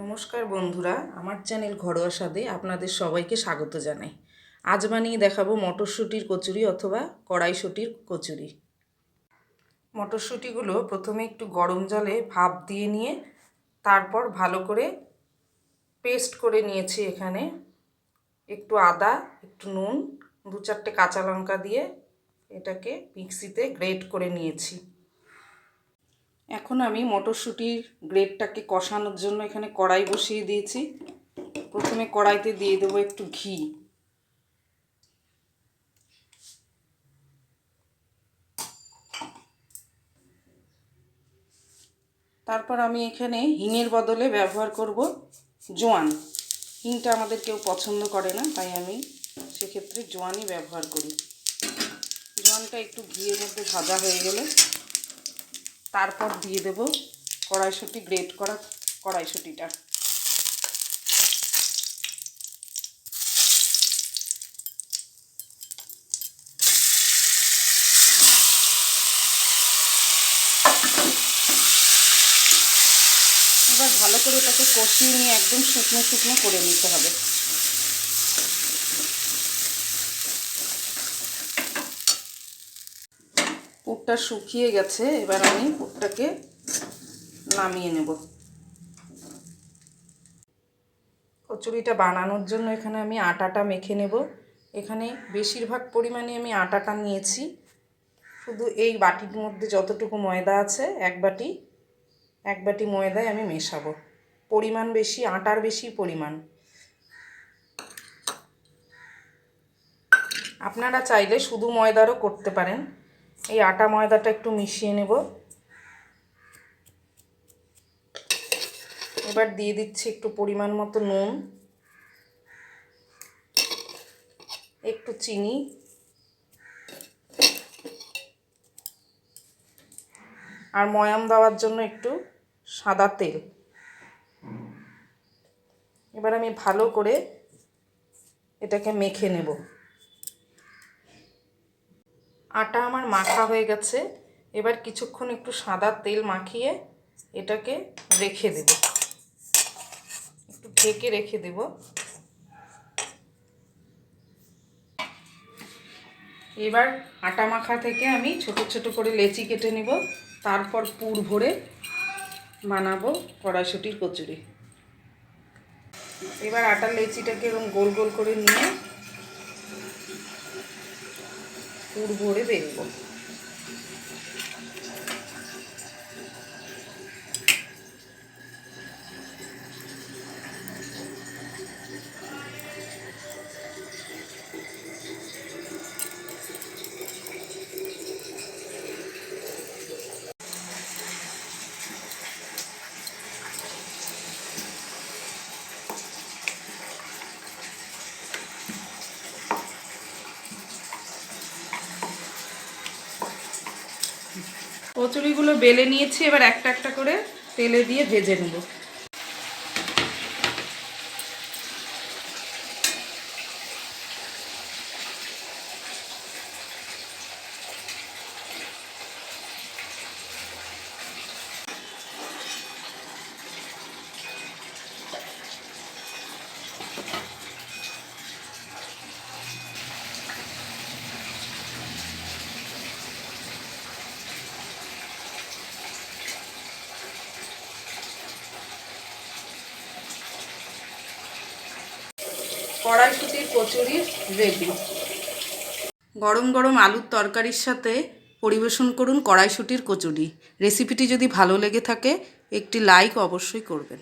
নমস্কার বন্ধুরা, আমার চ্যানেল ঘরোয়া স্বাদে আপনাদের সবাইকে স্বাগত জানাই। আজ বানিয়ে দেখাবো মটরশুঁটির কচুরি অথবা কড়াইশুঁটির কচুরি। মটরশুঁটিগুলো প্রথমে একটু গরম জলে ভাপ দিয়ে নিয়ে তারপর ভালো করে পেস্ট করে নিয়েছি। এখানে একটু আদা, একটু নুন, 2-4টে কাঁচা লঙ্কা দিয়ে এটাকে মিক্সিতে গ্রেট করে নিয়েছি। এখন আমি মটরশুঁটির গ্রেটটাকে কষানোর জন্য এখানে কড়াই বসিয়ে দিয়েছি। প্রথমে কড়াইতে দিয়ে দেবো একটু ঘি। তারপর আমি এখানে হিঙের বদলে ব্যবহার করব জোয়ান। হিংটা আমাদের কেউ পছন্দ করে না, তাই আমি সেক্ষেত্রে জোয়ানই ব্যবহার করি। জোয়ানটা একটু ঘিয়ের মধ্যে ভাজা হয়ে গেলে তারপর দিয়ে দেব কড়াইশুঁটি, গ্রেট করা কড়াইশুঁটিটা। এবার ভালো করে এটাকে কষিয়ে নিয়ে একদম শুকনো শুকনো করে নিতে হবে। পুরটা শুকিয়ে গেছে, এবার আমি পুরটাকে নামিয়ে নেব। কচুরিটা বানানোর জন্য এখানে আমি আটাটা মেখে নেব। এখানে বেশিরভাগ পরিমাণে আমি আটাটা নিয়েছি। শুধু এই বাটির মধ্যে যতটুকু ময়দা আছে এক বাটি ময়দায় আমি মেশাবো। পরিমাণ বেশি, আটার বেশি পরিমাণ। আপনারা চাইলে শুধু ময়দারও করতে পারেন। এই আটা ময়দাটা একটু মিশিয়ে নেব। এবার দিয়ে দিচ্ছি একটু পরিমাণ মতো নুন, একটু চিনি, আর ময়াম দেওয়ার জন্য একটু সাদা তেল। এবার আমি ভালো করে এটাকে মেখে নেব। আটা আমার মাখা হয়ে গেছে। এবার কিছুক্ষণ একটু সাদা তেল মাখিয়ে এটাকে রেখে দেব, একটু ঢেকে রেখে দেব। এবার আটা মাখা থেকে আমি ছোট ছোট করে লেচি কেটে নেব। তারপর পুর ভরে বানাবো কড়াইশুঁটির কচুরি। এবার আটার লেচিটাকে এরকম গোল গোল করে নিয়ে পুর ভরে বেলবো। কচুরিগুলো বেলে নিয়েছি, এবার একটা একটা করে তেলে দিয়ে ভেজে নেব। কড়াইশুঁটির কচুরি রেডি। গরম গরম আলুর তরকারির সাথে পরিবেশন করুন কড়াইশুঁটির কচুরি। রেসিপিটি যদি ভালো লেগে থাকে একটি লাইক অবশ্যই করবেন।